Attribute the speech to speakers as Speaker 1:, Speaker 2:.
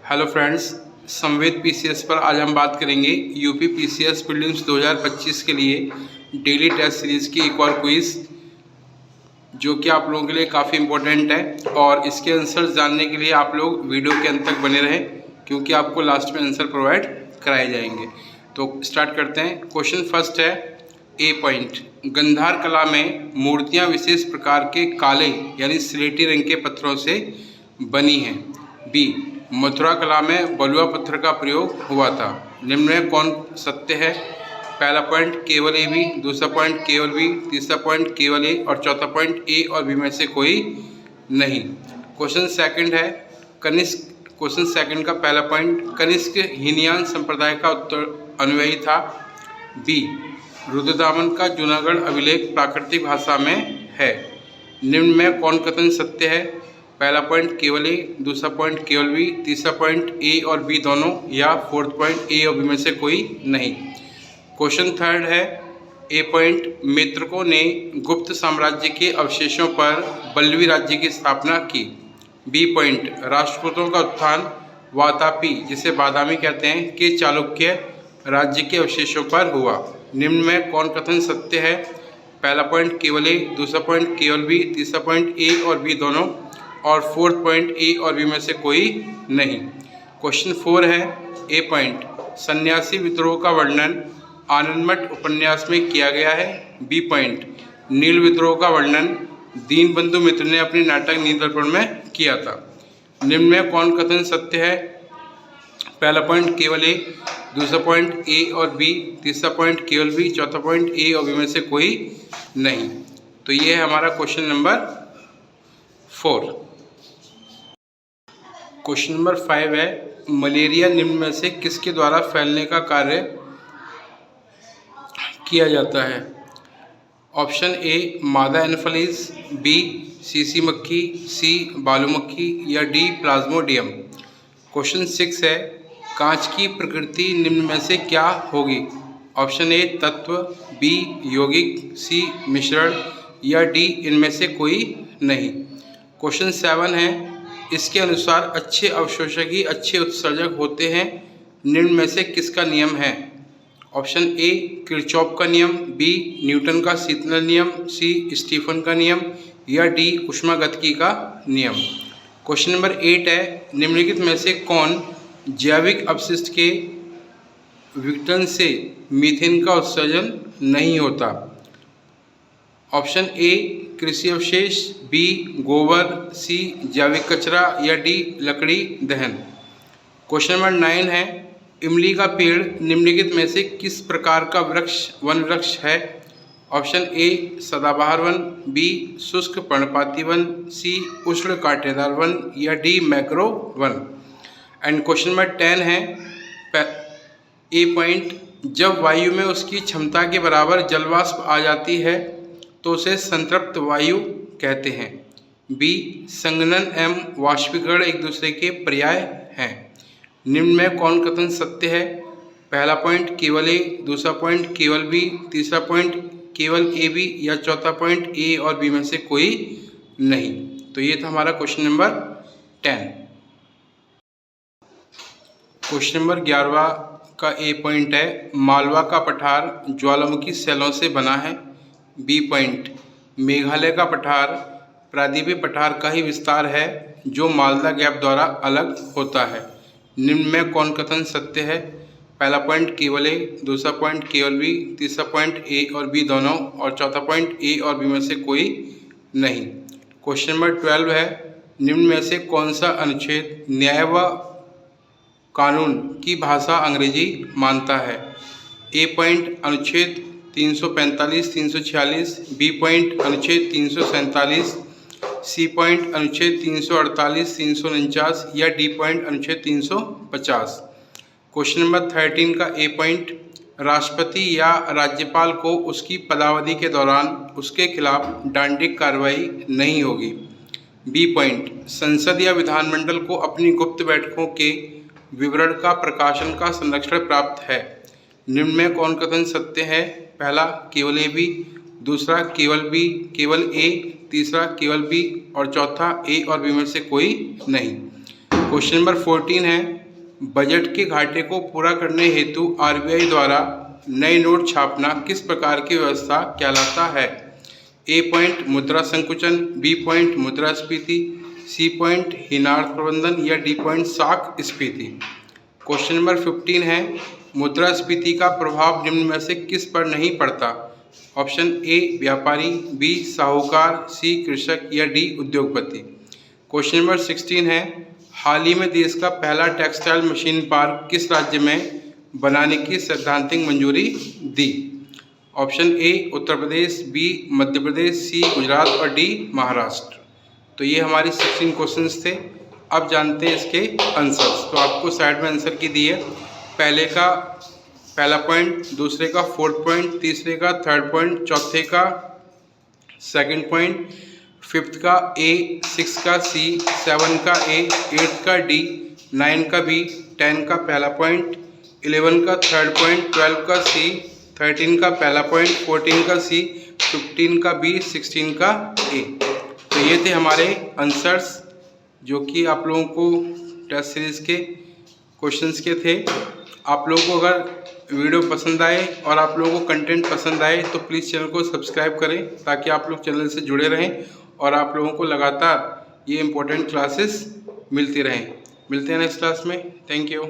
Speaker 1: Hello friends, संवेद PCS पर आज हम बात करेंगे यूपी पीसीएस प्रीलिम्स 2025 के लिए डेली टेस्ट सीरीज़ की एक और क्विज़, जो कि आप लोगों के लिए काफ़ी इम्पोर्टेंट है। और इसके आंसर जानने के लिए आप लोग वीडियो के अंत तक बने रहें, क्योंकि आपको लास्ट में आंसर प्रोवाइड कराए जाएंगे। तो स्टार्ट करते हैं। क्वेश्चन फर्स्ट है, ए पॉइंट। गंधार कला में मूर्तियाँ विशेष प्रकार के काले यानी स्लेटी रंग के पत्थरों से बनी हैं। बी, मथुरा कला में बलुआ पत्थर का प्रयोग हुआ था। निम्न में कौन सत्य है? पहला पॉइंट केवल ए बी, दूसरा पॉइंट केवल बी, तीसरा पॉइंट केवल ए और चौथा पॉइंट ए और बी में से कोई नहीं। क्वेश्चन सेकंड है, कनिष्क। क्वेश्चन सेकंड का पहला पॉइंट, कनिष्क हीनयान संप्रदाय का उत्तर अनुयायी था। बी, रुद्रदामन का जूनागढ़ अभिलेख प्राकृतिक भाषा में है। निम्न में कौन कथन सत्य है? पहला पॉइंट केवल ए, दूसरा पॉइंट केवल बी, तीसरा पॉइंट ए और बी दोनों, या फोर्थ पॉइंट ए और बी में से कोई नहीं। क्वेश्चन थर्ड है, ए पॉइंट। मित्रकों ने गुप्त साम्राज्य के अवशेषों पर बल्लवी राज्य की स्थापना की। बी पॉइंट, राष्ट्रकूटों का उत्थान वातापी, जिसे बादामी कहते हैं, के चालुक्य राज्य के अवशेषों पर हुआ। निम्न में कौन कथन सत्य है? पहला पॉइंट केवल ए, दूसरा पॉइंट केवल बी, तीसरा पॉइंट ए और बी दोनों, और फोर्थ पॉइंट ए और बी में से कोई नहीं। क्वेश्चन 4 है, ए पॉइंट। सन्यासी विद्रोह का वर्णन आनंदमठ उपन्यास में किया गया है। बी पॉइंट, नील विद्रोह का वर्णन दीनबंधु मित्र ने अपने नाटक नील दर्पण में किया था। निम्न में कौन कथन सत्य है? पहला पॉइंट केवल ए, दूसरा पॉइंट ए और बी, तीसरा पॉइंट केवल बी, चौथा पॉइंट ए और बी में से कोई नहीं। तो ये है हमारा क्वेश्चन नंबर 4। क्वेश्चन नंबर 5 है, मलेरिया निम्न में से किसके द्वारा फैलने का कार्य किया जाता है? ऑप्शन ए, मादा एनोफिलीज, बी, सीसी मक्खी, सी, बालू मक्खी, या डी, प्लाज्मोडियम। क्वेश्चन 6 है, कांच की प्रकृति निम्न में से क्या होगी? ऑप्शन ए, तत्व, बी, यौगिक, सी, मिश्रण, या डी, इनमें से कोई नहीं। क्वेश्चन 7 है, इसके अनुसार अच्छे अवशोषक ही अच्छे उत्सर्जक होते हैं। निम्न में से किसका नियम है? ऑप्शन ए, किरचॉफ का नियम, बी, न्यूटन का शीतलन नियम, सी, स्टीफन का नियम, या डी, ऊष्मागतिकी का नियम। क्वेश्चन नंबर 8 है, निम्नलिखित में से कौन जैविक अपशिष्ट के विघटन से मीथेन का उत्सर्जन नहीं होता? ऑप्शन ए, कृषि अवशेष, बी, गोबर, सी, जैविक कचरा, या डी, लकड़ी दहन। क्वेश्चन नंबर 9 है, इमली का पेड़ निम्नलिखित में से किस प्रकार का वन वृक्ष है? ऑप्शन ए, सदाबहार वन, बी, शुष्क पर्णपाती वन, सी, उष्ण कांटेदार वन, या D, macro one. And question number 10 है, ए पॉइंट। जब वायु में उसकी क्षमता के बराबर जलवाष्प आ जाती है तो उसे संतृप्त वायु कहते हैं। बी, संघनन एवं वाष्पीकरण एक दूसरे के पर्याय हैं। निम्न में कौन कथन सत्य है? पहला पॉइंट केवल ए, दूसरा पॉइंट केवल बी, तीसरा पॉइंट केवल ए बी, या चौथा पॉइंट ए और बी में से कोई नहीं। तो ये था हमारा क्वेश्चन नंबर 10। क्वेश्चन नंबर 11 का ए पॉइंट है, मालवा का पठार ज्वालामुखी शैलों से बना है। बी पॉइंट, मेघालय का पठार प्रायद्वीपीय पठार का ही विस्तार है जो मालदा गैप द्वारा अलग होता है। निम्न में कौन कथन सत्य है? पहला पॉइंट केवल ए, दूसरा पॉइंट केवल बी, तीसरा पॉइंट ए और बी दोनों, और चौथा पॉइंट ए और बी में से कोई नहीं। क्वेश्चन नंबर 12 है, निम्न में से कौन सा अनुच्छेद न्याय व कानून की भाषा अंग्रेजी मानता है? ए पॉइंट, अनुच्छेद 345, 346, बी पॉइंट, अनुच्छेद 347, सी पॉइंट, अनुच्छेद 348, 349, या डी पॉइंट, अनुच्छेद 350। क्वेश्चन नंबर 13 का ए पॉइंट, राष्ट्रपति या राज्यपाल को उसकी पदावधि के दौरान उसके खिलाफ दंडिक कार्रवाई नहीं होगी। बी पॉइंट, संसद या विधानमंडल को अपनी गुप्त बैठकों के विवरण का प्रकाशन का संरक्षण प्राप्त है। निम्न में कौन कथन सत्य है? पहला केवल ए बी, दूसरा केवल बी, केवल ए, तीसरा केवल बी, और चौथा ए और बी में से कोई नहीं। क्वेश्चन नंबर 14 है, बजट के घाटे को पूरा करने हेतु आरबीआई द्वारा नए नोट छापना किस प्रकार की व्यवस्था कहलाता है? ए पॉइंट मुद्रा संकुचन, बी पॉइंट मुद्रास्फीति, सी पॉइंट हीनार्थ प्रबंधन या डी पॉइंट शाक स्फीति। क्वेश्चन नंबर 15 है, मुद्रास्फीति का प्रभाव निम्न में से किस पर नहीं पड़ता? ऑप्शन ए व्यापारी, बी साहूकार, सी कृषक या डी उद्योगपति। क्वेश्चन नंबर 16 है, हाल ही में देश का पहला टेक्सटाइल मशीन पार्क किस राज्य में बनाने की सैद्धांतिक मंजूरी दी? Option A Uttar Pradesh, B Madhya Pradesh, C Gujarat और डी महाराष्ट्र। तो ये हमारी 16 क्वेश्चंस थे। अब जानते हैं इसके आंसर्स। तो आपको साइड में आंसर की दी है, पहले का पहला पॉइंट, दूसरे का फोर्थ पॉइंट, तीसरे का थर्ड पॉइंट, चौथे का सेकंड पॉइंट, फिफ्थ का ए, सिक्स का सी, 7 का ए, 8 का डी, 9 का बी, 10 का पहला पॉइंट, 11 का थर्ड पॉइंट, 12 का सी, 13 का पहला पॉइंट, 14 का सी, 15 का बी, 16 का ए। तो ये थे हमारे आंसर्स जो कि आप लोगों को टेस्ट सीरीज़ के क्वेश्चंस के थे। आप लोगों को अगर वीडियो पसंद आए और आप लोगों को कंटेंट पसंद आए तो प्लीज़ चैनल को सब्सक्राइब करें ताकि आप लोग चैनल से जुड़े रहें और आप लोगों को लगातार ये इम्पोर्टेंट क्लासेस मिलती रहें। मिलते हैं नेक्स्ट क्लास में। Thank you.